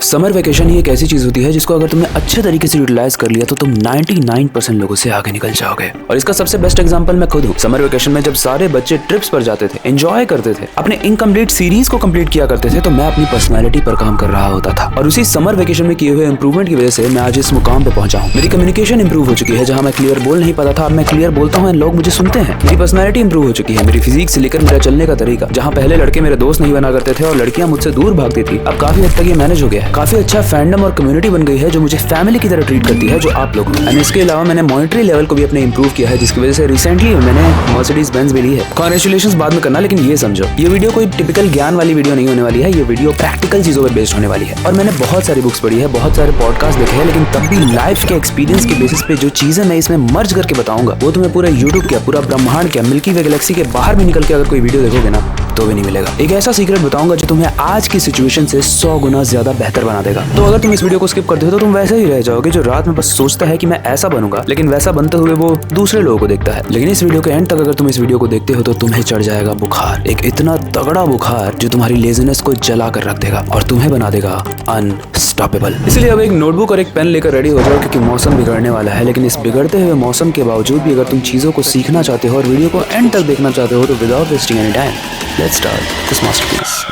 Summer vacation ही एक ऐसी चीज होती है जिसको अगर तुमने अच्छे तरीके से यूटिलाइज कर लिया तो तुम 99% लोगों से आगे निकल जाओगे। और इसका सबसे बेस्ट एग्जांपल मैं खुद हूँ। समर वेकेशन में जब सारे बच्चे ट्रिप्स पर जाते थे, एंजॉय करते थे, अपने इनकम्प्लीट सीरीज को कंप्लीट किया करते थे, तो मैं अपनी पर्सनैलिटी पर काम कर रहा होता था। और उसी समर वेकेशन में किए हुए इंप्रूवमेंट की वजह से मैं आज इस मुकाम पे पहुंचा हूँ। मेरी कम्युनिकेशन इंप्रूव हो चुकी है। जहाँ मैं क्लियर बोल नहीं पाता था, अब मैं क्लियर बोलता हूँ, लोग मुझे सुनते हैं। मेरी पर्सनैलिटी इंप्रूव हो चुकी है। मेरी फिजिक से लेकर मेरा चलने का तरीका, जहाँ पहले लड़के मेरे दोस्त नहीं बना करते थे और लड़कियां मुझसे दूर भागती थी, अब काफी हद तक ये मैनेज हो गया है। काफी अच्छा फैंडम और कम्युनिटी बन गई है जो मुझे फैमिली की तरह ट्रीट करती है, जो आप लोग। एंड इसके अलावा मैंने मॉनिटरी लेवल को भी अपने इंप्रूव किया है, जिसकी वजह से रिसेंटली मैंने मर्सिडीज बेंज भी ली है। कांग्रेचुलेशंस बाद में करना, लेकिन ये समझो ये वीडियो कोई टिपिकल ज्ञान वाली वीडियो नहीं होने वाली है। ये वीडियो प्रैक्टिकल चीजों पर बेस्ड होने वाली है। और मैंने बहुत सारी बुक्स पढ़ी है, बहुत सारे पॉडकास्ट देखे हैं, लेकिन तब भी लाइफ के एक्सपीरियंस के बेसिस पे जो चीजें मैं इसमें मर्ज करके बताऊंगा वो तुम्हें पूरा यूट्यूब क्या, पूरा ब्रह्मांड क्या, मिल्की वे गैलेक्सी के बाहर भी निकल के अगर कोई वीडियो देखोगे ना तो भी नहीं मिलेगा। एक ऐसा सीक्रेट बताऊंगा जो तुम्हें आज की सिचुएशन से 100 गुना ज्यादा बेहतर बना देगा। तो अगर तुम इस वीडियो को स्किप करते हो तो तुम वैसे ही रह जाओगे जो रात में बस सोचता है कि मैं ऐसा बनूंगा, लेकिन वैसा बनते हुए वो दूसरे लोगों को देखता है। लेकिन इस वीडियो के एंड तक अगर तुम इस वीडियो को देखते हो तो तुम्हें चढ़ जाएगा बुखार, एक इतना तगड़ा बुखार जो तुम्हारी लेजीनेस को जला कर रख देगा और तुम्हें बना देगा अनस्टॉपेबल। इसलिए अब एक नोटबुक और एक पेन लेकर रेडी हो जाओ, क्योंकि मौसम बिगड़ने वाला है। लेकिन इस बिगड़ते हुए मौसम के बावजूद भी अगर तुम चीजों को सीखना चाहते हो और वीडियो को एंड तक देखना चाहते हो तो without wasting any time let's start this masterpiece.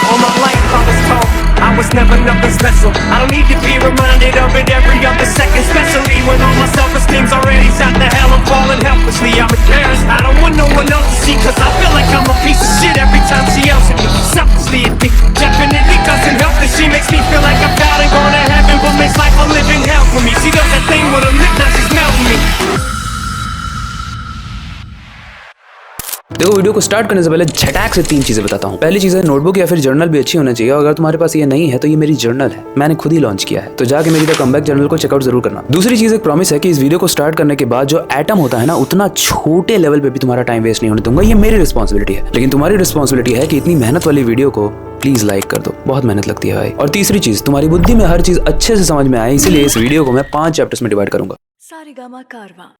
All my life I was told I was never nothing special. I don't need to be reminded of it every other second, especially when all my self-esteem's already shot to hell. I'm falling helplessly, I'm embarrassed. I don't want no one else to see, cause I feel like I'm a piece of shit every time she yells at me. Selflessly, it definitely doesn't help that she makes me feel like I'm proud and going to heaven, but makes life a living hell for me. She does that thing with her lip, now she's melting me. देखो, video को start करने से पहले झटाक से 3 चीजें बताता हूँ। पहली चीज है, नोटबुक या फिर जर्नल भी अच्छी होना चाहिए। अगर तुम्हारे पास ये नहीं है तो ये मेरी जर्नल है, मैंने खुद ही लॉन्च किया है, तो जाके मेरी द कमबैक जर्नल को चेकआउट जरूर करना। दूसरी चीज एक प्रॉमिस है कि इस वीडियो को स्टार्ट करने के बाद जो एटम होता है ना, उतना छोटे लेवल पे भी तुम्हारा टाइम वेस्ट नहीं होने दूंगा। ये मेरी रिस्पॉन्सिबिलिटी है, लेकिन तुम्हारी रिस्पॉन्सिबिलिटी है कि इतनी मेहनत वाली वीडियो को प्लीज लाइक कर दो, बहुत मेहनत लगती है भाई। और तीसरी चीज, तुम्हारी बुद्धि में हर चीज अच्छे से समझ में आए, इसीलिए इस वीडियो को मैं 5 चैप्टर्स में डिवाइड करूंगा। सारेगामा कारवां।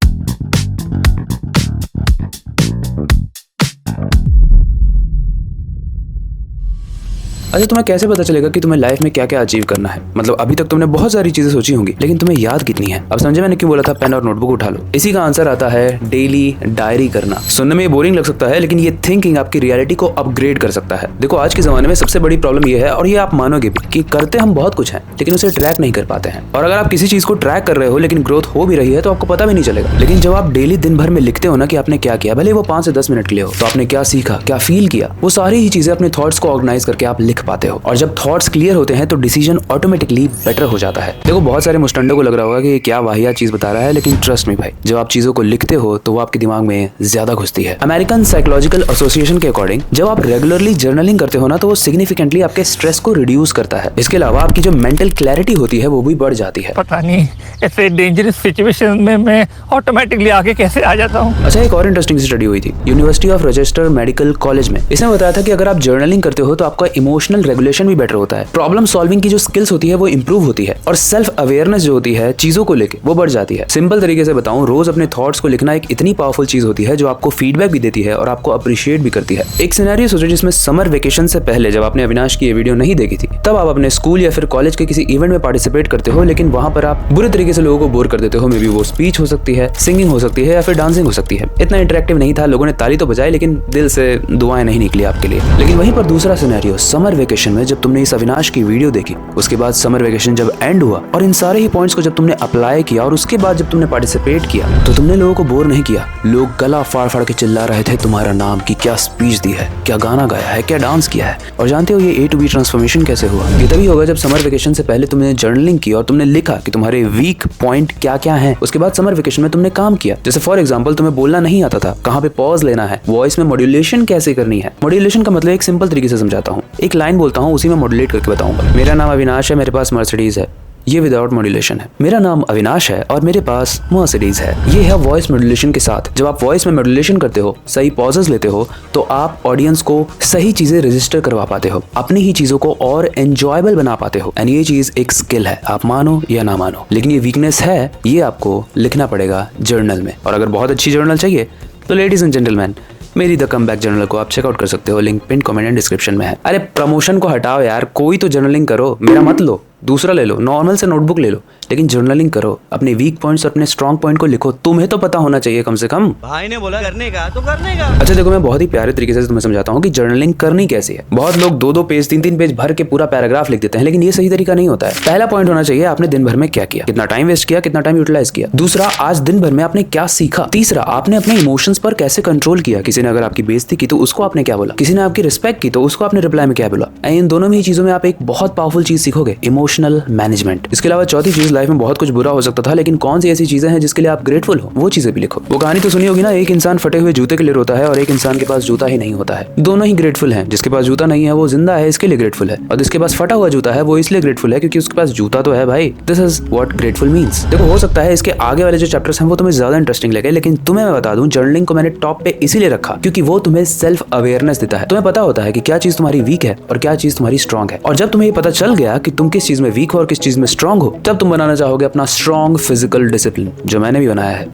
अच्छा, तुम्हें कैसे पता चलेगा कि तुम्हें लाइफ में क्या क्या अचीव करना है? मतलब अभी तक तुमने बहुत सारी चीजें सोची होंगी, लेकिन तुम्हें याद कितनी है? अब समझे मैंने क्यों बोला था पेन और नोटबुक उठा लो? इसी का आंसर आता है डेली डायरी करना। सुनने में ये बोरिंग लग सकता है, लेकिन ये थिंकिंग आपकी रियलिटी को अपग्रेड कर सकता है। देखो, आज के जमाने में सबसे बड़ी प्रॉब्लम ये है, और ये आप मानोगे भी, कि करते हम बहुत कुछ है लेकिन उसे ट्रैक नहीं कर पाते हैं। और अगर आप किसी चीज को ट्रैक कर रहे हो लेकिन ग्रोथ हो भी रही है तो आपको पता भी नहीं चलेगा। लेकिन जब आप डेली दिन भर में लिखते हो ना कि आपने क्या किया, भले वो 5 से 10 मिनट के लिए हो, तो आपने क्या सीखा, क्या फील किया, वो सारी ही चीजें अपने थॉट्स को ऑर्गेनाइज करके आप लिख पाते हो। और जब थॉट्स क्लियर होते हैं तो डिसीजन ऑटोमेटिकली बेटर हो जाता है। देखो, बहुत सारे मुस्टंडों को लग रहा होगा कि क्या वाहियात चीज बता रहा है, लेकिन ट्रस्ट मी भाई, जब आप चीजों को लिखते हो तो वो आपके दिमाग में ज्यादा घुसती है। अमेरिकन साइकोलॉजिकल एसोसिएशन के अकॉर्डिंग जब आप रेगुलरली जर्नलिंग करते हो ना तो वो सिग्निफिकेंटली आपके स्ट्रेस को रिड्यूस करता है। इसके अलावा आपकी जो मेंटल क्लैरिटी होती है वो भी बढ़ जाती है। पता नहीं ऐसे डेंजरस सिचुएशन में मैं ऑटोमेटिकली आगे कैसे आ जाता हूँ। अच्छा, एक और इंटरेस्टिंग स्टडी हुई थी university of Rochester medical college में। इसने बताया था कि अगर आप जर्नलिंग करते हो तो आपका इमोशनल रेगुलेशन भी बेटर होता है, प्रॉब्लम सॉल्विंग की जो स्किल्स होती है वो इंप्रूव होती है, और सेल्फ अवेयरनेस जो होती है चीजों को लेके वो बढ़ जाती है। सिंपल तरीके से बताऊं, रोज अपने थॉट्स को लिखना एक इतनी पावरफुल चीज होती है जो आपको फीडबैक भी देती है और आपको अप्रिशिएट भी करती है। एक सिनेरियो सोचो जिसमें समर वेकेशन से पहले जब आपने अविनाश की ये वीडियो नहीं देखी थी, तब आप अपने स्कूल या फिर कॉलेज के किसी इवेंट में पार्टिसिपेट करते हो, लेकिन वहां पर आप बुरे तरीके से लोगों को बोर कर देते हो। मे बी वो स्पीच हो सकती है, सिंगिंग हो सकती है, या फिर डांसिंग हो सकती है। इतना इंटरेक्टिव नहीं था, लोगों ने ताली तो बजाई लेकिन दिल से दुआएं नहीं निकली आपके लिए। लेकिन वहीं पर दूसरा सिनेरियो, समर वेकेशन में जब तुमने इस अविनाश की वीडियो देखी, उसके बाद समर वेकेशन जब एंड हुआ और इन सारे ही पॉइंट्स को जब तुमने अप्लाई किया और उसके बाद जब तुमने पार्टिसिपेट किया, तो तुमने लोगों को बोर नहीं किया। लोग गला फाड़ फाड़ के चिल्ला रहे थे तुम्हारा नाम, की क्या स्पीच दी है, क्या गाना गाया है, क्या डांस किया है। और जानते हो ये A to B ट्रांसफॉर्मेशन कैसे हुआ? ये तभी होगा जब समर वेकेशन से पहले तुमने जर्नलिंग की और तुमने लिखा कि तुम्हारे वीक पॉइंट क्या क्या है। उसके बाद समर वेकेशन में तुमने काम किया। जैसे फॉर एग्जांपल, तुम्हें बोलना नहीं आता था, कहाँ पे पॉज लेना है, वॉइस में मॉड्यूलेशन कैसे करनी है। मॉड्यूलेशन का मतलब एक सिंपल तरीके से समझाता हूँ, एक लाइन बोलता हूँ, उसी में मॉड्यूलेट करके बताऊंगा। मेरा नाम अविनाश है, मेरे पास मर्सिडीज है, ये विदाउट मॉड्यूलेशन है। मेरा नाम अविनाश है और मेरे पास मर्सिडीज है, ये है वॉइस मॉड्यूलेशन के साथ। जब आप वॉइस में मॉड्यूलेशन करते हो, सही पॉजेस लेते हो, तो आप ऑडियंस को सही चीजें रजिस्टर करवा पाते हो, अपनी ही चीजों को और एंजॉयबल बना पाते हो। एंड ये चीज एक स्किल है, आप मानो या ना मानो, लेकिन ये वीकनेस है, ये आपको लिखना पड़ेगा जर्नल में। और अगर बहुत अच्छी जर्नल चाहिए तो लेडीज एंड जेंटलमैन, मेरी द कमबैक जर्नल को आप चेकआउट कर सकते हो, link pin comment and description में है। अरे प्रमोशन को हटाओ यार, कोई तो जर्नलिंग करो, मेरा मत लो, दूसरा ले लो, नॉर्मल से नोटबुक ले लो, लेकिन जर्नलिंग करो, अपने वीक पॉइंट्स और अपने स्ट्रॉन्ग पॉइंट को लिखो। तुम्हें तो पता होना चाहिए कम से कम। भाई ने बोला करने का तो करने का। अच्छा देखो, मैं बहुत ही प्यारे तरीके से तुम्हें समझाता हूँ कि जर्नलिंग करनी कैसी है। बहुत लोग 2-2 पेज 3-3 पेज भर के पूरा पैराग्राफ लिख देते हैं, लेकिन ये सही तरीका नहीं होता है। पहला पॉइंट होना चाहिए आपने दिन भर में क्या किया, कितना टाइम वेस्ट किया, कितना टाइम यूटिलाइज किया। दूसरा, आज दिन भर में आपने क्या सीखा। तीसरा, आपने अपने इमोशंस पर कैसे कंट्रोल किया। किसी ने अगर आपकी बेइज्जती की तो उसको आपने क्या बोला, किसी ने आपकी रिस्पेक्ट की तो उसको आपने रिप्लाई में क्या बोला। इन दोनों ही चीजों में आप एक बहुत पावरफुल चीज सीखोगे, इमोशनल मैनेजमेंट। इसके अलावा चौथी चीज, लाइफ में बहुत कुछ बुरा हो सकता था, लेकिन कौन सी ऐसी चीजें हैं जिसके लिए आप ग्रेटफुल हो, वो चीजें भी लिखो। वो कहानी तो सुनी होगी ना, एक इंसान फटे हुए जूते के लिए रोता है और एक इंसान के पास जूता ही नहीं होता है। दोनों ही ग्रेटफुल हैं। जिसके पास जूता नहीं है वो जिंदा है, इसके लिए ग्रेटफुल है, और जिसके पास फटा हुआ जूता है वो इसलिए ग्रेटफुल है क्योंकि उसके पास जूता तो है भाई। This is what grateful means. देखो, हो सकता है इसके आगे वाले जो चैप्टर्स हैं वो तुम्हें ज्यादा इंटरेस्टिंग लगे, लेकिन तुम्हें मैं बता दूं, जर्नलिंग को मैंने टॉप पे इसीलिए रखा क्योंकि वो तुम्हें सेल्फ अवेयरनेस देता है। तुम्हें पता होता है कि क्या चीज तुम्हारी वीक है और क्या चीज तुम्हारी स्ट्रांग है, और जब तुम्हें ये पता चल गया कि तुम किस चीज में वीक हो और किस चीज में स्ट्रांग हो, तब तुम बनाना चाहोगे अपना स्ट्रांग फिजिकल डिसिप्लिन, जो मैंने भी बनाया है।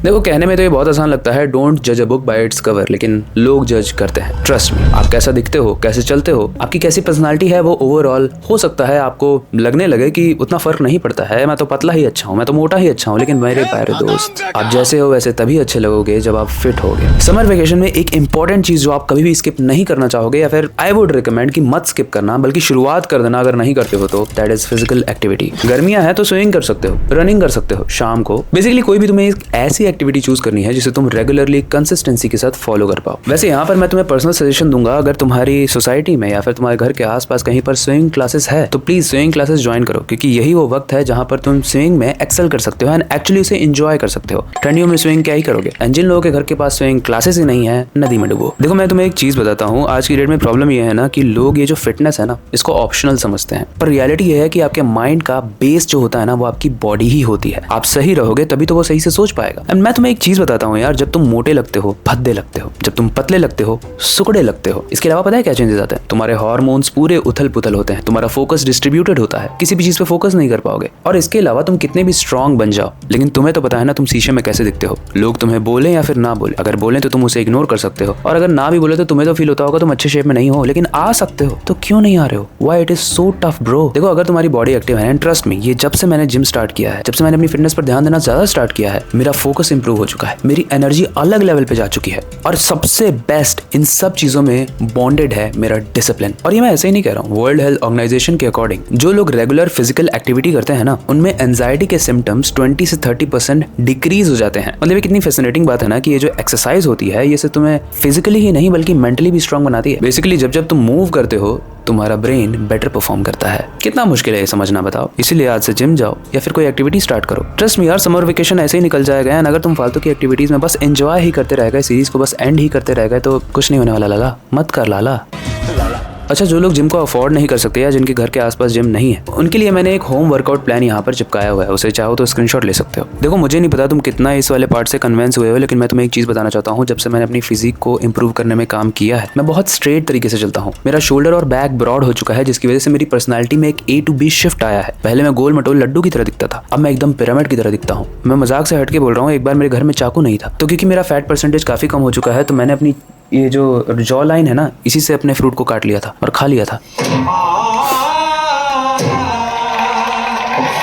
देखो, कहने में तो ये बहुत आसान लगता है, डोंट जज a book by its cover, लेकिन लोग जज करते हैं। ट्रस्ट मी, आप कैसा दिखते हो, कैसे चलते हो, आपकी कैसी पर्सनालिटी है, वो ओवरऑल हो सकता है आपको लगने लगे कि उतना फर्क नहीं पड़ता है, मैं तो पतला ही अच्छा हूँ, मैं तो मोटा ही अच्छा हूँ, लेकिन मेरे प्यारे दोस्त, आप जैसे हो वैसे तभी अच्छे लगोगे जब आप फिट होगे। समर वेकेशन में एक इंपॉर्टेंट चीज जो आप कभी भी स्किप नहीं करना चाहोगे, या फिर आई वुड रिकमेंड कि मत स्किप करना, बल्कि शुरुआत कर देना अगर नहीं करते हो तो, दैट इज फिजिकल एक्टिविटी। गर्मियां है तो स्विमिंग कर सकते हो, रनिंग कर सकते हो शाम को। बेसिकली कोई भी तुम्हें एक ऐसी एक्टिविटी चूज करनी है जिसे तुम रेगुलरली कंसिस्टेंसी के साथ फॉलो कर पाओ। वैसे यहाँ पर मैं तुम्हें पर्सनल सजेशन दूंगा, अगर तुम्हारी सोसाइटी में या फिर तुम्हारे घर के आसपास कहीं पर स्विमिंग क्लासेस है तो प्लीज स्विमिंग क्लासेस ज्वाइन करो, क्योंकि यही वो वक्त है जहाँ पर तुम स्विमिंग में एक्सेल कर सकते हो एंड एक्चुअली उसे एंजॉय कर सकते हो। ठंडियों में स्विमिंग क्या ही करोगे, एंड जिन लोगों के घर के पास स्विमिंग क्लासेस ही नहीं है, नदी में डूबो। देखो, मैं तुम्हें एक चीज बताता हूँ, आज की डेट में प्रॉब्लम ये है ना कि लोग ये जो फिटनेस है ना, इसको ऑप्शनल समझते हैं, पर रियलिटी ये है कि आपके माइंड का बेस जो होता है ना, वो आपकी बॉडी ही होती है। आप सही रहोगे तभी तो वो सही से सोच पाएगा। एंड मैं तुम्हें एक चीज बताता हूँ यार, जब तुम मोटे लगते हो भद्दे लगते हो, जब तुम पतले लगते हो सुकड़े लगते हो। इसके अलावा पता है क्या चेंजेस आते हैं, तुम्हारे हार्मोन्स पूरे उथल पुथल होते हैं, तुम्हारा फोकस डिस्ट्रीब्यूटेड होता है, किसी भी चीज पे फोकस नहीं कर पाओगे। और इसके अलावा तुम कितने भी स्ट्रांग बन जाओ, लेकिन तुम्हें तो पता है ना तुम शीशे में कैसे दिखते हो। लोग तुम्हें बोले या फिर ना बोले, अगर बोले तो तुम उसे इग्नोर कर सकते हो, और अगर ना भी बोले तो तुम्हें तो फील होता होगा तुम अच्छे शेप में नहीं हो, लेकिन आ सकते हो, तो क्यों नहीं आ रहे हो? Why it is so tough bro. देखो, अगर तुम्हारी बॉडी एक्टिव है, ट्रस्ट मी, ये जब से मैंने जिम स्टार्ट किया है, जब से मैंने अपनी फिटनेस पर ध्यान देना ज्यादा स्टार्ट किया है, मेरा फोकस इंप्रूव हो चुका है, मेरी एनर्जी अलग लेवल पे जा चुकी है, और सबसे बेस्ट इन सब चीजों में बॉन्डेड है मेरा डिसिप्लिन। और ये मैं ऐसे ही नहीं कह रहा हूँ, वर्ल्ड हेल्थ ऑर्गेनाइजेशन के अकॉर्डिंग जो लोग रेगुलर फिजिकल एक्टिविटी करते हैं ना, उनमें एंजाइटी के सिम्टम्स 20 से 30% डिक्रीज हो जाते हैं। मतलब ये कितनी फैसिनेटिंग बात है ना कि ये जो एक्सरसाइज होती है, ये सिर्फ तुम्हें फिजिकली ही नहीं बल्कि मेंटली भी स्ट्रांग बनाती है। बेसिकली जब तुम मूव करते हो तुम्हारा ब्रेन बेटर परफॉर्म करता है। कितना मुश्किल है ये समझना, बताओ। इसीलिए आज से जिम जाओ या फिर कोई एक्टिविटी स्टार्ट करो। ट्रस्ट मी यार, समर वेकेशन ऐसे ही निकल जाएगा, एंड अगर तुम फालतू की एक्टिविटीज में बस एंजॉय ही करते रह गए, सीरीज को बस एंड ही करते रह गए, तो कुछ नहीं होने वाला। लगा मत कर लाला। अच्छा, जो लोग जिम को अफोर्ड नहीं कर सकते या जिनके घर के आसपास जिम नहीं है, उनके लिए मैंने एक होम वर्कआउट प्लान यहाँ पर चिपकाया हुआ है, उसे चाहो तो स्क्रीनशॉट ले सकते हो। देखो, मुझे नहीं पता तुम कितना इस वाले पार्ट से कन्विंस हुए हो, लेकिन मैं तुम्हें एक चीज बताना चाहता हूँ। जब से मैंने अपनी फिजिक को इंप्रूव करने में काम किया है, मैं बहुत स्ट्रेट तरीके से चलता हूँ। मेरा शोल्डर और बैक ब्रॉड हो चुका है, जिसकी वजह से मेरी पर्सनैलिटी में एक A to B शिफ्ट आया है। पहले मैं गोल मटोल लड्डू की तरह दिखता था, अब मैं एकदम पिरामिड की तरह दिखता हूँ। मैं मजाक से हटके बोल रहा हूँ, एक बार मेरे घर में चाकू नहीं था, तो क्योंकि मेरा फैट परसेंटेज काफी कम हो चुका है, तो मैंने अपनी ये जो जॉ लाइन है ना, इसी से अपने फ्रूट को काट लिया था और खा लिया था।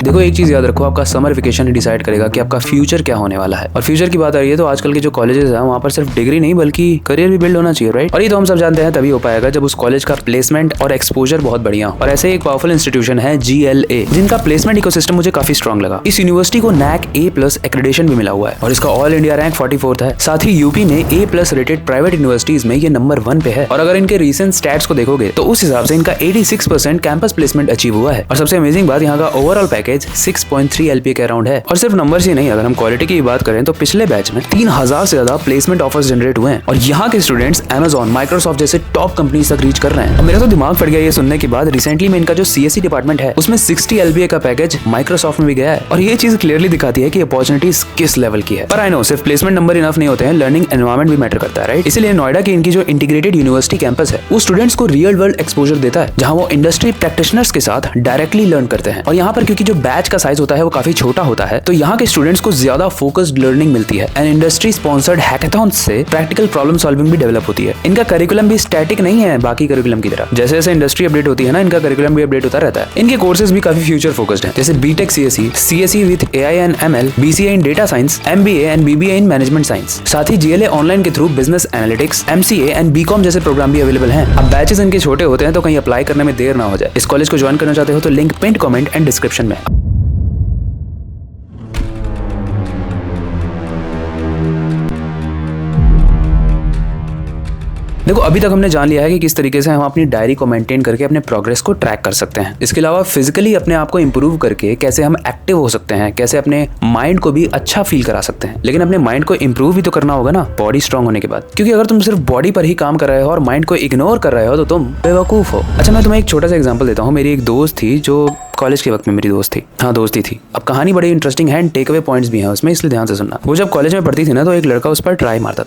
देखो, एक चीज याद रखो, आपका समर वेकेशन ही डिसाइड करेगा कि आपका फ्यूचर क्या होने वाला है। और फ्यूचर की बात आ रही है तो आजकल के जो कॉलेजेस हैं वहाँ पर सिर्फ डिग्री नहीं बल्कि करियर भी बिल्ड होना चाहिए, राइट। और ये तो हम सब जानते हैं तभी हो पाएगा जब उस कॉलेज का प्लेसमेंट और एक्सपोजर बहुत बढ़िया हो। और ऐसे एक पावरफुल इंस्टीट्यूशन है GLA, जिनका प्लेसमेंट इकोसिस्टम मुझे काफी स्ट्रॉन्ग लगा। इस यूनिवर्सिटी को NAC A+ एक्रेडिटेशन भी मिला हुआ है और इसका ऑल इंडिया रैंक 44 है। साथ ही यूपी में A+ रेटेड प्राइवेट यूनिवर्सिटीज में ये नंबर 1 पे है। और अगर इनके रिसेंट स्टैट्स को देखोगे तो उस हिसाब से इनका 86% कैंपस प्लेसमेंट अचीव हुआ है। और सबसे अमेजिंग बात, यहाँ का ओवरऑल पैकेज 6.3 LPA के अराउंड है। और सिर्फ नंबर्स ही नहीं, अगर हम क्वालिटी की बात करें तो पिछले बैच में 3000 से ज्यादा प्लेसमेंट ऑफर्स जनरेट हुए हैं और यहाँ के स्टूडेंट्स Amazon, माइक्रोसॉफ्ट जैसे टॉप कंपनीज तक रीच कर रहे हैं। मेरा तो दिमाग फट गया ये सुनने के बाद। रिसेंटली में इनका जो CSE डिपार्टमेंट है उसमें 60 LPA का पैकेज माइक्रोसॉफ्ट में भी गया है और ये चीज क्लियरली दिखाती है कि अपॉर्चुनिटीज किस लेवल की है। पर आई नो सिर्फ प्लेसमेंट नंबर इनफ नहीं होते हैं, लर्निंग एनवायरनमेंट भी मैटर करता है, राइट। इसलिए नोएडा की इनकी जो इंटीग्रेटेड यूनिवर्सिटी कैंपस है वो स्टूडेंट्स को रियल वर्ल्ड एक्सपोजर देता है, जहाँ वो इंडस्ट्री प्रैक्टिशनर्स के साथ डायरेक्टली लर्न करते हैं। और यहाँ पर क्योंकि जो बैच का साइज होता है वो काफी छोटा होता है, तो यहाँ के स्टूडेंट्स को ज्यादा फोकस्ड लर्निंग मिलती है एंड इंडस्ट्री स्पॉन्सर्ड हैकाथॉन से प्रैक्टिकल प्रॉब्लम सॉल्विंग भी डेवलप होती है। इनका करिकुलम भी स्टैटिक नहीं है बाकी करिकुलम की तरह, जैसे जैसे इंडस्ट्री अपडेट होती है ना, इनका करिकुलम भी अपडेट होता रहता है। इनके कोर्सेज भी काफी फ्यूचर फोकस्ड हैं, जैसे BTech CSE, CSE with AI and ML, BCA in data science, MBA and BBA in management science. साथ ही जीएलए ऑनलाइन के through business analytics, MCA and BCom जैसे प्रोग्राम भी अवेलेबल हैं। अब बैचेस इनके छोटे होते हैं तो कहीं अप्लाई करने में देर ना हो जाए। इस कॉलेज को ज्वाइन करना चाहते हो तो link pin comment and description में। देखो अभी तक हमने जान लिया है कि किस तरीके से हम अपनी डायरी को मेंटेन करके अपने प्रोग्रेस को ट्रैक कर सकते हैं। इसके अलावा फिजिकली अपने आप को इंप्रूव करके कैसे हम एक्टिव हो सकते हैं, कैसे अपने माइंड को भी अच्छा फील करा सकते हैं। लेकिन अपने माइंड को इंप्रूव भी तो करना होगा ना बॉडी स्ट्रांग होने के बाद, क्योंकि अगर तुम सिर्फ बॉडी पर ही काम कर रहे हो और माइंड को इग्नोर कर रहे हो तो तुम बेवकूफ हो। अच्छा मैं तुम्हें एक छोटा सा एग्जाम्पल देता हूँ। मेरी एक दोस्त थी जो कॉलेज के वक्त में मेरी दोस्त थी, हाँ दोस्ती थी। अब कहानी बड़ी इंटरेस्टिंग है एंड टेक अवे पॉइंट्स भी हैं उसमें, इसलिए ध्यान से सुनना। वो जब कॉलेज में पढ़ती थी ना तो एक लड़का उस पर ट्राई मारता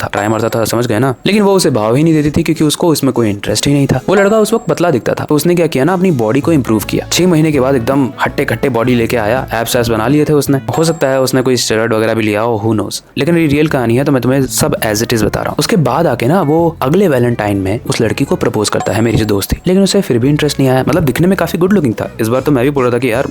था समझ गए ना, लेकिन वो उसे भाव ही नहीं देती थी क्योंकि उसको उसमें कोई इंटरेस्ट ही नहीं था। वो लड़का उस वक्त पतला दिखता था, तो उसने क्या किया ना, अपनी बॉडी को इंप्रूव किया। 6 महीने के बाद एकदम हट्टे खट्टे बॉडी लेके आया, एब्स एब्स बना लिए थे उसने। हो सकता है उसने कोई स्टेरॉइड वगैरह भी लिया हो, हु नोस, लेकिन मेरी रियल कहानी है तो मैं तुम्हें सब एज इट इज बता रहा हूँ। उसके बाद आके ना वो अगले वैलेंटाइन में उस लड़की को प्रपोज करता है, मेरी जो दोस्त थी, लेकिन उसे फिर भी इंटरेस्ट नहीं आया। मतलब दिखने में काफी गुड लुकिंग था। इस बार तो मैं भी बोल रहा था कि यार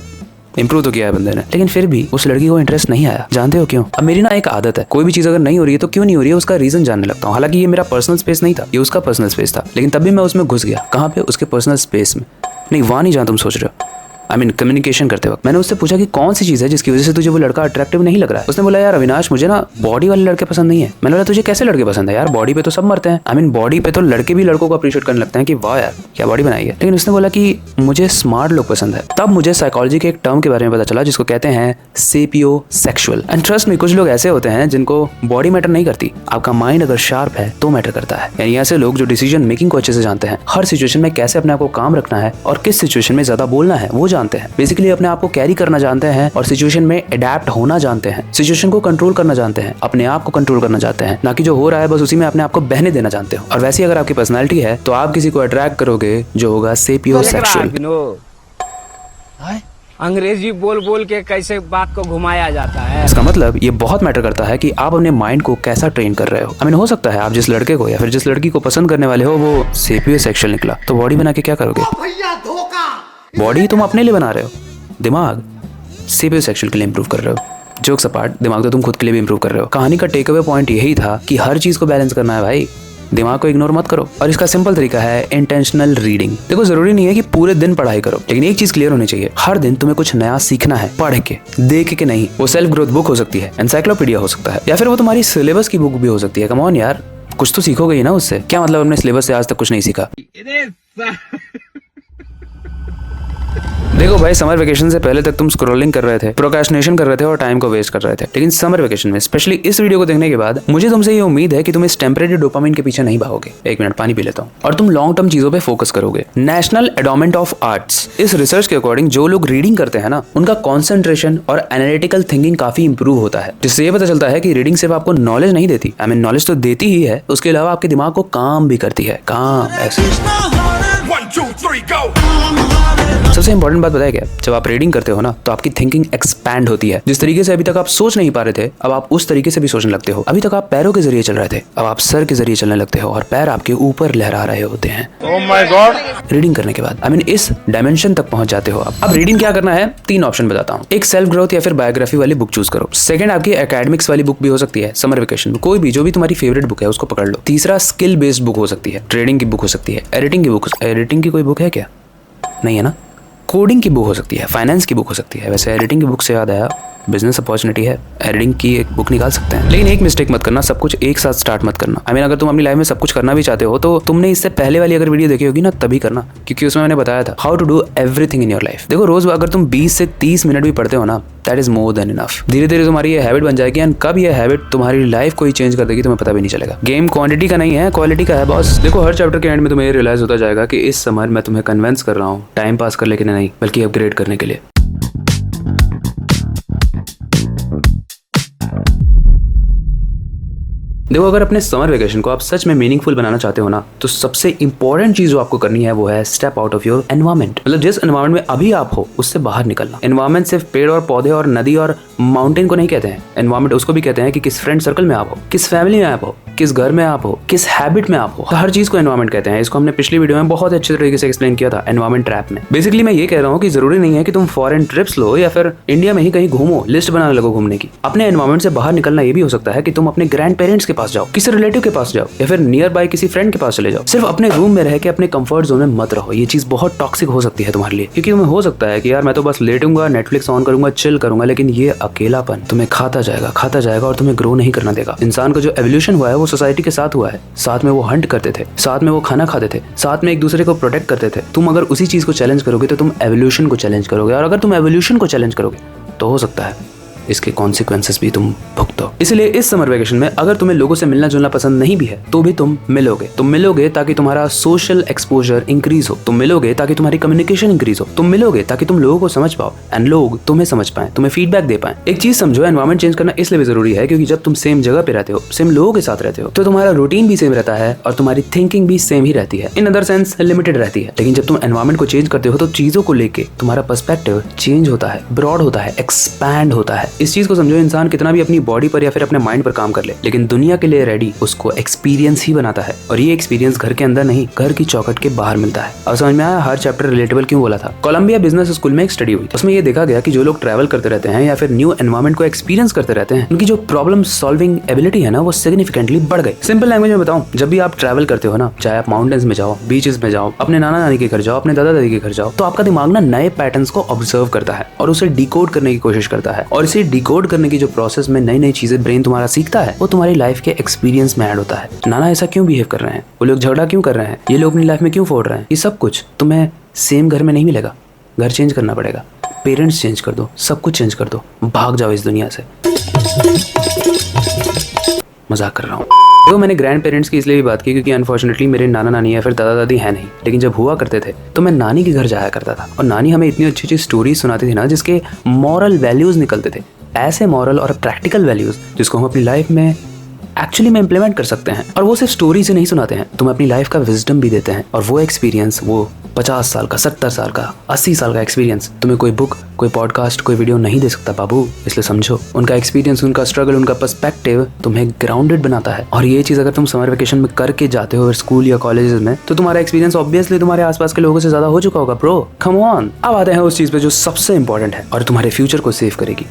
इंप्रूव तो किया है बंदे ने, लेकिन फिर भी उस लड़की को इंटरेस्ट नहीं आया। जानते हो क्यों? अब मेरी ना एक आदत है, कोई भी चीज अगर नहीं हो रही है तो क्यों नहीं हो रही है उसका रीजन जानने लगता हूँ। हालांकि ये मेरा पर्सनल स्पेस नहीं था, ये उसका पर्सनल स्पेस था, लेकिन तब भी मैं उसमें घुस गया। कहाँ पे? उसके पर्सनल स्पेस में। नहीं वहाँ नहीं जहाँ तुम सोच रहे हो, आई मीन कम्युनिकेशन करते वक्त। मैंने उससे पूछा कि कौन सी चीज है जिसकी वजह से तुझे वो लड़का अट्रैक्टिव नहीं लग रहा है। उसने बोला यार अविनाश मुझे ना बॉडी वाले लड़के पसंद नहीं है। मैंने बोला तुझे कैसे लड़के पसंद है? यार बॉडी पे तो सब मरते हैं, आई मीन बॉडी पे तो लड़के भी लड़कों को अप्रिशिएट करने लगते हैं कि वाह यार क्या बॉडी बनाई है। लेकिन उसने बोला कि मुझे स्मार्ट लोग पसंद है। तब मुझे साइकोलॉजी के एक टर्म के बारे में पता चला जिसको कहते हैं सेपियो सेक्सुअल। एंड ट्रस्ट में कुछ लोग ऐसे होते हैं जिनको बॉडी मैटर नहीं करती, आपका माइंड अगर शार्प है तो मैटर करता है। यानी ऐसे लोग जो डिसीजन मेकिंग को अच्छे से जानते हैं, हर सिचुएशन में कैसे अपने आप को काम रखना है और किस सिचुएशन में ज्यादा बोलना है वो जानते हैं। बेसिकली अपने आप को कैरी करना जानते हैं और सिचुएशन में अडेप्ट होना जानते हैं, सिचुएशन को कंट्रोल करना जानते हैं, अपने आप को कंट्रोल करना चाहते हैं, ना कि जो हो रहा है बस उसी में अपने आप को बहने देना जानते हो। और वैसे अगर आपकी पर्सनालिटी है तो आप किसी को अट्रैक्ट करोगे जो होगा सेपियो सेक्सुअल। अंग्रेजी बोल बोल के कैसे बात को घुमाया जाता है। इसका मतलब ये बहुत मैटर करता है कि आप अपने माइंड को कैसा ट्रेन कर रहे हो। आई मीन हो सकता है आप जिस लड़के को या फिर जिस लड़की को पसंद करने वाले हो वो सेपियो सेक्सुअल निकला, तो बॉडी बना के क्या करोगे? बॉडी तुम अपने लिए बना रहे हो, दिमाग सेपियो सेक्सुअल के लिए इंप्रूव कर रहे हो। जोक्स अपार्ट, दिमाग तो तुम खुद के लिए भी इंप्रूव कर रहे हो। कहानी का टेक अवे पॉइंट यही था कि हर चीज को बैलेंस करना है भाई, दिमाग को इग्नोर मत करो। और इसका सिंपल तरीका है इंटेंशनल रीडिंग। देखो जरूरी नहीं है कि पूरे दिन पढ़ाई करो, लेकिन एक चीज क्लियर होनी चाहिए, हर दिन तुम्हें कुछ नया सीखना है, पढ़ के, देख के नहीं। वो सेल्फ ग्रोथ बुक हो सकती है, एनसाइक्लोपीडिया हो सकता है, या फिर वो तुम्हारी सिलेबस की बुक भी हो सकती है। कम ऑन यार, कुछ तो सीखोगे ही ना उससे। क्या मतलब अपने सिलेबस से आज तक कुछ नहीं सीखा? देखो भाई समर वेकेशन से पहले तक तुम स्क्रॉलिंग कर रहे थे, प्रोक्रेस्टिनेशन कर रहे थे और टाइम को वेस्ट कर रहे थे, लेकिन समर वेकेशन में स्पेशली इस वीडियो को देखने के बाद मुझे तुमसे ये उम्मीद है कि तुम इस टेम्परेरी डोपामिन के पीछे नहीं भागोगे। 1 मिनट पानी पी लेता हूँ। और तुम लॉन्ग टर्म चीजों पे फोकस करोगे। नेशनल एंडोमेंट ऑफ आर्ट्स इस रिसर्च के अकॉर्डिंग जो लोग रीडिंग करते हैं ना उनका कॉन्सेंट्रेशन और एनालिटिकल थिंकिंग काफी इंप्रूव होता है, जिससे ये पता चलता है कि रीडिंग सिर्फ आपको नॉलेज नहीं देती, आई मीन नॉलेज तो देती ही है, उसके अलावा आपके दिमाग को काम भी करती है। काम ऐसे। सबसे इंपॉर्टेंट बात बताया क्या? जब आप रीडिंग करते हो ना तो आपकी थिंकिंग एक्सपैंड होती है। जिस तरीके से अभी तक आप सोच नहीं पा रहे थे, अब आप उस तरीके से भी सोचने लगते हो। अभी तक आप पैरों के जरिए चल रहे थे, अब आप सर के जरिए चलने लगते हो और पैर आपके ऊपर लहरा रहे होते हैं। Oh my God. रीडिंग करने के बाद आई मीन इस डायमेंशन तक पहुंच जाते हो आप। अब रीडिंग क्या करना है? 3 ऑप्शन बताता हूँ। एक सेल्फ ग्रोथ या फिर बायोग्राफी वाली बुक चूज करो। सेकंड आपकी एकेडमिक्स वाली बुक भी हो सकती है, समर वेकेशन में कोई भी जो भी तुम्हारी फेवरेट बुक है उसको पकड़ लो। तीसरा स्किल बेस्ड बुक हो सकती है, ट्रेडिंग की बुक हो सकती है, एडिटिंग की बुक। एडिटिंग की कोई बुक है क्या? नहीं है ना। कोडिंग की बुक हो सकती है, फाइनेंस की बुक हो सकती है। वैसे एडिटिंग की बुक से याद आया, बिजनेस अपॉर्चुनिटी है, एडिटिंग की एक बुक निकाल सकते हैं। लेकिन एक मिस्टेक मत करना, सब कुछ एक साथ स्टार्ट मत करना। आई मीन अगर तुम अपनी लाइफ में सब कुछ करना भी चाहते हो तो तुमने इससे पहले वाली अगर वीडियो देखी होगी ना तभी करना, क्योंकि उसमें मैंने बताया था how to do everything in your life. देखो रोज अगर तुम 20 से 30 मिनट भी पढ़ते हो ना, that is more than enough. धीरे धीरे तुम्हारी ये हैबिट बन जाएगी, एंड कब ये हैबिट तुम्हारी लाइफ को ही चेंज कर देगी तुम्हें पता भी नहीं चलेगा। गेम क्वांटिटी का नहीं है, क्वालिटी का है बॉस। देखो हर चैप्टर के एंड में तुम्हें रियलाइज होता जाएगा कि इस समय मैं तुम्हें कन्विंस कर रहा हूँ टाइम पास कर लेके नहीं, बल्कि अपग्रेड करने के लिए। देखो, अगर अपने समर वेकेशन को आप सच में मीनिंगफुल बनाना चाहते हो ना, तो सबसे इंपॉर्टेंट चीज जो आपको करनी है वो है step out of your environment. मतलब जिस एनवायरमेंट में अभी आप हो उससे बाहर निकलना। एनवायरमेंट सिर्फ पेड़ और पौधे और नदी और माउंटेन को नहीं कहते हैं। एनवायरमेंट उसको भी कहते हैं कि किस फ्रेंड सर्कल में आप हो, किस फैमिली में आप हो, किस घर में आप हो, किस हैबिट में आप हो। हर चीज को एनवायरमेंट कहते हैं। इसको हमने पिछली वीडियो में बहुत अच्छे तरीके से एक्सप्लेन किया था, एनवायरमेंट ट्रैप में। बेसिकली मैं ये कह रहा हूँ कि जरूरी नहीं है कि तुम फॉरेन ट्रिप्स लो या फिर इंडिया में ही कहीं घूमो, लिस्ट बनाने लगो घूमने की। अपने एनवायरमेंट से बाहर निकलना ये भी हो सकता है कि तुम अपने ग्रैंड पेरेंट्स के पास जाओ, किसी रिलेटिव के पास जाओ, या फिर नियर बाय किसी फ्रेंड के पास चले जाओ। सिर्फ अपने रूम में रह के अपने कंफर्ट जोन में मत रहो। ये चीज बहुत टॉक्सिक हो सकती है तुम्हारे लिए, क्योंकि तुम्हें हो सकता है कि यार मैं तो बस लेटूंगा, नेटफ्लिक्स ऑन करूंगा, चिल करूंगा, लेकिन ये अकेलापन तुम्हें खाता जाएगा और तुम्हें ग्रो नहीं करना देगा। इंसान का जो एवोल्यूशन हुआ है वो सोसाइटी के साथ हुआ है। साथ में वो हंट करते थे, साथ में वो खाना खाते थे, साथ में एक दूसरे को प्रोटेक्ट करते थे। तुम अगर उसी चीज को चैलेंज करोगे तो तुम एवोल्यूशन को चैलेंज करोगे, और अगर तुम एवोल्यूशन को चैलेंज करोगे तो हो सकता है इसके कॉन्सिक्वेंसेस भी तुम भुगतो। इसलिए इस समर वेकेशन में अगर तुम्हें लोगों से मिलना जुलना पसंद नहीं भी है तो भी तुम मिलोगे ताकि तुम्हारा सोशल एक्सपोजर इंक्रीज हो। तुम मिलोगे ताकि तुम्हारी कम्युनिकेशन इंक्रीज हो। तुम मिलोगे ताकि तुम लोगों को समझ पाओ एंड लोग तुम्हें समझ पाए, तुम्हें फीडबैक दे पाए। एक चीज समझो, एनवायरमेंट चेंज करना इसलिए भी जरूरी है क्योंकि जब तुम सेम जगह पे रहते हो, सेम लोगों के साथ रहते हो, तो तुम्हारा रूटीन भी सेम रहता है और तुम्हारी थिंकिंग भी सेम ही रहती है। इन अदर सेंस लिमिटेड रहती है। लेकिन जब तुम एनवायरमेंट को चेंज करते हो तो चीजों को लेके तुम्हारा पर्सपेक्टिव चेंज होता है, ब्रॉड होता है, एक्सपैंड होता है। इस चीज को समझो, इंसान कितना भी अपनी बॉडी पर या फिर अपने माइंड पर काम कर ले, लेकिन दुनिया के लिए रेडी उसको एक्सपीरियंस ही बनाता है। और ये एक्सपीरियंस घर के अंदर नहीं, घर की चौखट के बाहर मिलता है। अब समझ में आया हर चैप्टर रिलेटेबल क्यों बोला था। कोलंबिया बिजनेस स्कूल में एक स्टडी हुई, उसमें ये देखा गया कि जो लोग ट्रैवल करते रहते हैं या फिर न्यू एनवायरमेंट को एक्सपीरियंस करते रहते हैं, उनकी जो प्रॉब्लम सॉल्विंग एबिलिटी है ना, वो सिग्निफिकेंटली बढ़ गई। सिंपल लैंग्वेज में बताऊं, जब भी आप ट्रैवल करते हो ना, चाहे आप माउंटेन्स में जाओ, बीचेस में जाओ, अपने नाना नानी के घर जाओ, अपने दादा दादी के घर जाओ, तो आपका दिमाग ना नए पैटर्न्स को ऑब्जर्व करता है और उसे डिकोड करने की कोशिश करता है। और इसे डिकोड करने की जो प्रोसेस में नई नई चीजें ब्रेन तुम्हारा सीखता है, वो तुम्हारी लाइफ के एक्सपीरियंस में ऐड होता है। नाना ऐसा क्यों बिहेव कर रहे हैं, वो लोग झगड़ा क्यों कर रहे हैं, ये लोग अपनी लाइफ में क्यों फोड़ रहे हैं, ये सब कुछ तुम्हें सेम घर में नहीं मिलेगा। घर चेंज करना पड़ेगा, पेरेंट्स चेंज कर दो, सब कुछ चेंज कर दो, भाग जाओ इस दुनिया से। मजाक कर रहा हूँ। तो मैंने ग्रैंड पेरेंट्स की इसलिए भी बात की क्योंकि अनफॉर्चुनेटली मेरे नाना नानी या फिर दादा दादी है नहीं, लेकिन जब हुआ करते थे तो मैं नानी के घर जाया करता था और नानी हमें इतनी अच्छी अच्छी स्टोरीज सुनाती थी ना, जिसके मॉरल वैल्यूज निकलते थे। ऐसे मॉरल और प्रैक्टिकल वैल्यूज जिसको हम अपनी लाइफ में एक्चुअली में इंप्लीमेंट कर सकते हैं। और वो सिर्फ स्टोरी से नहीं सुनाते हैं, तुम्हें अपनी लाइफ का विजडम भी देते हैं। और वो एक्सपीरियंस, वो 50 साल का, 70 साल का, 80 साल का एक्सपीरियंस तुम्हें कोई बुक, कोई पॉडकास्ट, कोई वीडियो नहीं दे सकता बाबू। इसलिए समझो, उनका एक्सपीरियंस, उनका स्ट्रगल, उनका पर्सपेक्टिव तुम्हें ग्राउंडेड बनाता है। और ये चीज अगर तुम समर वेकेशन में करके जाते हो स्कूल या कॉलेजेस में, तो तुम्हारा एक्सपीरियंस ऑब्वियसली तुम्हारे आसपास के लोगों से ज्यादा हो चुका होगा ब्रो। Come on. अब आते हैं उस चीज पे जो सबसे इंपॉर्टेंट है और तुम्हारे फ्यूचर को सेव करेगी।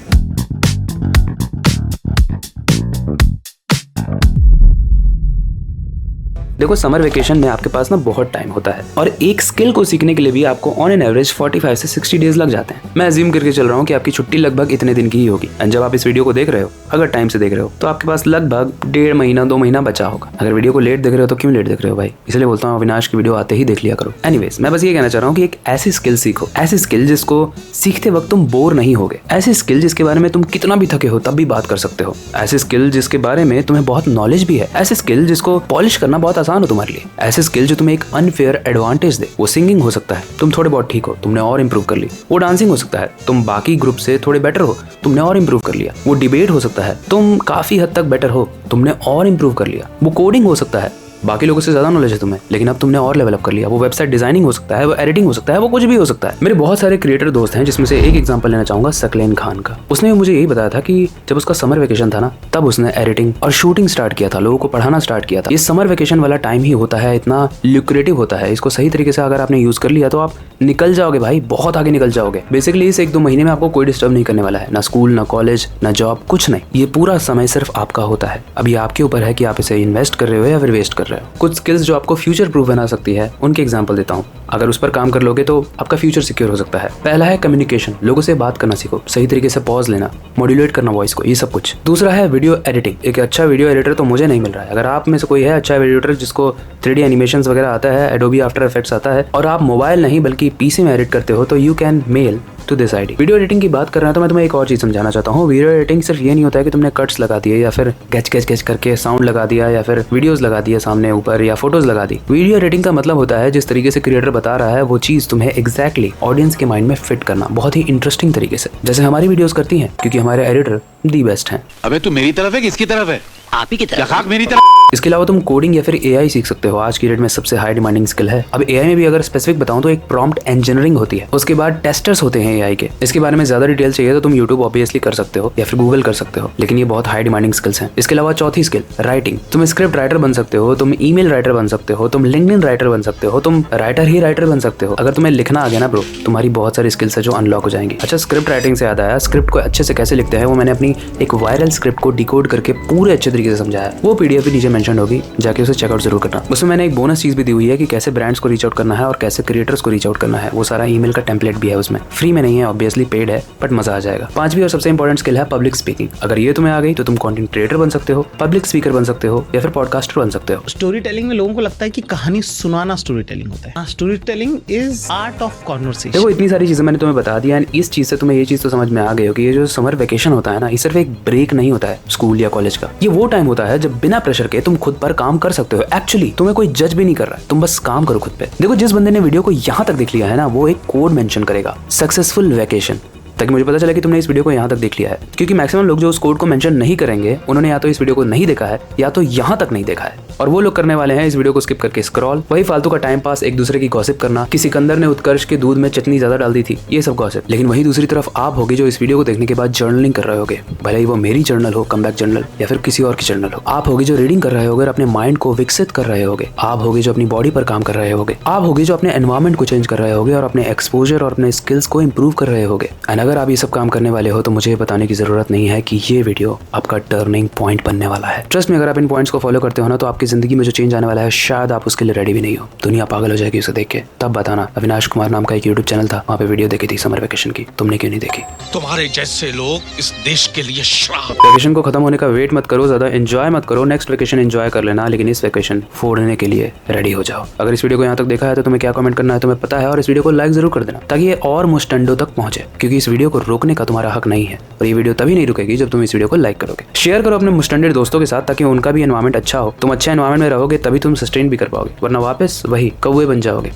देखो, समर वेकेशन में आपके पास ना बहुत टाइम होता है और एक स्किल को सीखने के लिए भी आपको ऑन एन एवरेज 45 से 60 डेज लग जाते हैं। मैं अज्यूम करके चल रहा हूँ कि आपकी छुट्टी लगभग इतने दिन की ही होगी। एंड जब आप इस वीडियो को देख रहे हो, अगर टाइम से देख रहे हो, तो आपके पास लगभग 1.5 महीना 2 महीना बचा होगा। अगर वीडियो को लेट देख रहे हो तो क्यों लेट देख रहे हो भाई, इसलिए बोलता हूँ अविनाश की वीडियो आते ही देख लिया करो। एनीवेज, मैं बस ये कहना चाह रहा हूँ कि एक ऐसी स्किल सीखो, ऐसी स्किल जिसको सीखते वक्त तुम बोर नहीं होगे, ऐसी स्किल जिसके बारे में तुम कितना भी थके हो तब भी बात कर सकते हो, ऐसी स्किल जिसके बारे में तुम्हें बहुत नॉलेज भी है, ऐसी स्किल जिसको पॉलिश करना बहुत आसान हो तुम्हारे लिए, ऐसे स्किल जो तुम्हें एक अनफेयर एडवांटेज दे। वो सिंगिंग हो सकता है, तुम थोड़े बहुत ठीक हो, तुमने और इंप्रूव कर ली। वो डांसिंग हो सकता है, तुम बाकी ग्रुप से थोड़े बेटर हो, तुमने और इंप्रूव कर लिया। वो डिबेट हो सकता है, तुम काफी हद तक बेटर हो, तुमने और इंप्रूव कर लिया। वो कोडिंग हो सकता है, बाकी लोगों से ज्यादा नॉलेज है तुम्हें, लेकिन अब तुमने और लेवल अप कर लिया। वो वेबसाइट डिजाइनिंग हो सकता है, वो एडिटिंग हो सकता है, वो कुछ भी हो सकता है। मेरे बहुत सारे क्रिएटर दोस्त हैं, जिसमें से एक एग्जांपल लेना चाहूंगा सकलेन खान का। उसने मुझे यही बताया था कि जब उसका समर वेकेशन था ना, तब उसने एडिटिंग और शूटिंग स्टार्ट किया था, लोगों को पढ़ाना स्टार्ट किया था। ये समर वेकेशन वाला टाइम ही होता है, इतना ल्यूक्रेटिव होता है। इसको सही तरीके से अगर आपने यूज कर लिया तो आप निकल जाओगे भाई, बहुत आगे निकल जाओगे। बेसिकली इस 1-2 महीने में आपको कोई डिस्टर्ब नहीं करने वाला है, ना स्कूल, ना कॉलेज, ना जॉब, कुछ नहीं। ये पूरा समय सिर्फ आपका होता है। अब ये आपके ऊपर है कि आप इसे इन्वेस्ट कर रहे हो या फिर वेस्ट कर रहे हो। कुछ स्किल्स जो आपको फ्यूचर प्रूफ बना सकती है, उनके एग्जांपल देता हूँ। अगर उस पर काम कर लोगे तो आपका फ्यूचर सिक्योर हो सकता है। पहला है कम्युनिकेशन, लोगों से बात करना सीखो, सही तरीके से पॉज लेना, मॉड्यूलेट करना वॉइस को, ये सब कुछ। दूसरा है वीडियो एडिटिंग। एक अच्छा वीडियो एडिटर तो मुझे नहीं मिल रहा है। अगर आप में से कोई है अच्छा वीडियो एडिटर जिसको 3D एनिमेशंस वगैरह आता है, एडोबी आफ्टर इफेक्ट्स आता है, और आप मोबाइल नहीं बल्कि पीसी में एडिट करते हो, तो you can mail to this ID. Video editing की बात कर रहा हूं तो मैं तुम्हें एक और चीज समझाना चाहता हूँ। वीडियो एडिटिंग सिर्फ ये नहीं होता है कि तुमने कट्स लगा दिए या फिर गच करके साउंड लगा दिया या फिर वीडियोस लगा दिया सामने ऊपर या फोटोज लगा दी। वीडियो एडिटिंग का मतलब होता है जिस तरीके से क्रिएटर बता रहा है वो चीज तुम्हें एग्जैक्टली ऑडियंस के माइंड में फिट करना, बहुत ही इंटरेस्टिंग तरीके से, जैसे हमारी वीडियोस करती हैं, क्योंकि हमारे एडिटर दी बेस्ट हैं। अबे तू मेरी तरफ है किसकी तरफ है? आप ही की तरह खाक मेरी तरह। इसके अलावा तुम कोडिंग या फिर एआई सीख सकते हो। आज की डेट में सबसे हाई डिमांडिंग स्किल है। अब एआई में भी अगर स्पेसिफिक बताऊं तो एक प्रॉम्प्ट इंजीनियरिंग होती है, उसके बाद टेस्टर्स होते हैं एआई के। इसके बारे में ज्यादा डिटेल चाहिए तो तुम यूट्यूब ऑब्वियसली कर सकते हो या फिर गूगल कर सकते हो, लेकिन ये बहुत हाई डिमांडिंग स्किल्स हैं। इसके अलावा चौथी स्किल राइटिंग। तुम स्क्रिप्ट राइटर बन सकते हो, तुम ईमेल राइटर बन सकते हो, तुम लिंक्डइन राइटर बन सकते हो, तुम राइटर ही राइटर बन सकते हो। अगर तुम्हें लिखना आ गया ना ब्रो, तुम्हारी बहुत सारी स्किल्स है जो अनलॉक हो जाएंगी। अच्छा, स्क्रिप्ट राइटिंग से याद आया, स्क्रिप्ट को अच्छे से कैसे लिखते हैं वो मैंने अपनी एक वायरल स्क्रिप्ट को डिकोड करके पूरे अच्छे तरीके से समझाया है। वो पीडीएफ भी नीचे मेंशन होगी, जाके उसे चेकआउट जरूर करना। उसमें मैंने एक बोनस चीज भी दी हुई है कि कैसे ब्रांड्स को रीच आउट करना है और कैसे क्रिएटर्स को रीच आउट करना है। वो सारा ईमेल का टेम्पलेट भी है उसमें। फ्री में नहीं है, ऑब्वियसली पेड है, बट मजा आ जाएगा। पांचवी और सबसे इंपॉर्टेंट स्किल है पब्लिक स्पीकिंग। अगर ये तुम्हें आ गई तो तुम कंटेंट क्रिएटर बन सकते हो, पब्लिक स्पीकर बन सकते हो या फिर पॉडकास्टर बन सकते हो। स्टोरी टेलिंग में लोगों को लगता है कि कहानी सुनाना स्टोरी टेलिंग होता है। Story telling is art of conversation. देखो, इतनी सारी चीजें मैंने तुम्हें बता दिया एंड इस चीज से तुम्हें ये चीज तो समझ में आ गई हो कि ये जो समर वेकेशन होता है ना, ये सिर्फ एक ब्रेक नहीं होता है स्कूल या कॉलेज का। ये वो टाइम होता है जब बिना प्रेशर के तुम खुद पर काम कर सकते हो। एक्चुअली तुम्हें कोई जज भी नहीं कर रहा है, तुम बस काम करो खुद पे। देखो, जिस बंदे ने वीडियो को यहाँ तक देख लिया है ना, वो एक कोड मेंशन करेगा, सक्सेसफुल वैकेशन, ताकि मुझे पता चले कि तुमने इस वीडियो को यहाँ तक देख लिया है। क्योंकि मैक्सिमम लोग जो उस कोड को मेंशन नहीं करेंगे, उन्होंने या तो इस वीडियो को नहीं देखा है या तो यहाँ तक नहीं देखा है। और वो लोग करने वाले हैं इस वीडियो को स्किप करके स्क्रॉल, वही फालतू का टाइम पास, एक दूसरे की गॉसिप करना कि सिकंदर ने उत्कर्ष के दूध में चटनी ज्यादा डाल दी थी, ये सब गॉसिप। लेकिन वही दूसरी तरफ आप होगे जो इस वीडियो को देखने के बाद जर्नलिंग कर रहे होगे, भले ही वो मेरी जर्नल हो, कमबैक जर्नल, या फिर किसी और की जर्नल हो। आप होगे जो रीडिंग कर रहे होगे, अपने माइंड को विकसित कर रहे होगे। आप होगे जो अपनी बॉडी पर काम कर रहे होगे। आप होगे जो अपने एनवायरमेंट को चेंज कर रहे होगे और अपने एक्सपोजर और अपने स्किल्स को इंप्रूव कर रहे होगे। एंड अगर आप ये सब काम करने वाले हो तो मुझे बताने की जरूरत नहीं है कि ये वीडियो आपका टर्निंग पॉइंट बनने वाला है। ट्रस्ट में, अगर आप इन पॉइंट्स को फॉलो करते हो ना, तो आपकी जिंदगी में जो चेंज आने वाला है, शायद आप उसके लिए रेडी भी नहीं हो। दुनिया पागल हो जाएगी उसे देख के। तब बताना। अविनाश कुमार नाम का एक यूट्यूब चैनल था, वहाँ पे वीडियो देखी थी समर वेकेशन की, तुमने क्यों नहीं देखी? तुम्हारे जैसे लोग इस देश के लिए श्राप। वेकेशन को खत्म होने का वेट मत करो, ज्यादा एंजॉय मत करो। नेक्स्ट वेकेशन एंजॉय कर लेना, लेकिन इस वेकेशन फोड़ने के लिए रेडी हो जाओ। अगर इस वीडियो को यहाँ तक देखा है तो तुम्हें क्या कमेंट करना है तुम्हें पता है, और इस वीडियो को लाइक जरूर कर देना ताकि ये और मुस्टंडो तक पहुंचे, क्योंकि इस वीडियो को रोकने का तुम्हारा हक नहीं है। और ये वीडियो तभी नहीं रुकेगी जब तुम इस वीडियो को लाइक करोगे। शेयर करो अपने मुस्टंडेड दोस्तों के साथ ताकि उनका भी एनवायरमेंट अच्छा हो। तुम अच्छे एनवायरमेंट में रहोगे तभी तुम सस्टेन भी कर पाओगे, वरना वापस वही कौवे बन जाओगे।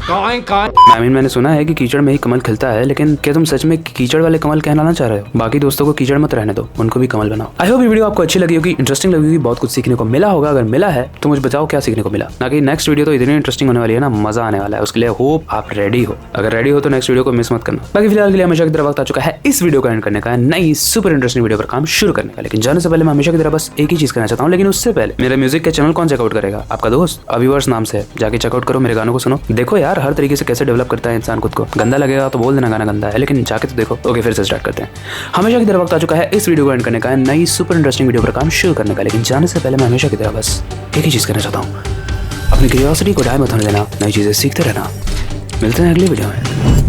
मैंने सुना है कि कीचड़ में ही कमल खिलता है, लेकिन क्या तुम सच में कीचड़ वाले कमल कहलाना चाह रहे हो? बाकी दोस्तों को कीचड़ मत रहने दो, उनको भी कमल बनाओ। आई होप ये वीडियो आपको अच्छी लगी होगी, इंटरेस्टिंग लगी होगी, बहुत कुछ सीखने को मिला होगा। अगर मिला है तो मुझे बताओ क्या सीखने को मिला। ना कि नेक्स्ट वीडियो तो इतनी इंटरेस्टिंग होने वाली है ना, मजा आने वाला है। उसके लिए होप आप रेडी हो। अगर रेडी हो तो नेक्स्ट वीडियो को मिस मत करना। बाकी फिलहाल के लिए हमेशा की तरह वक्त आ चुका है इस वीडियो को एंड करने का, नई सुपर इंटरेस्टिंग वीडियो पर काम शुरू करने का। लेकिन जाने से पहले मैं हमेशा की तरह बस एक ही चीज करना चाहता हूँ, लेकिन उससे पहले मेरे म्यूजिक के चैनल कौन चेकआउट करेगा? आपका दोस्त अविवर्स नाम से। जाके चेकआउट करो, मेरे गानों को सुनो। देखो यार, हर तरीके से कैसे डेवलप करता है इंसान खुद को। गंदा लगेगा तो बोल देना गाना गंदा है, लेकिन जाके तो देखो। ओके, फिर से स्टार्ट करते हैं। हमेशा की तरह वक्त आ चुका है इस वीडियो को एंड करने का, नई सुपर इंटरेस्टिंग वीडियो पर काम शुरू करने का। लेकिन जाने से पहले मैं हमेशा की तरह बस एक ही चीज करना चाहता हूँ, अपनी क्यूरियोसिटी को डाय मत होने देना, नई चीजें सीखते रहना। मिलते हैं अगली वीडियो में।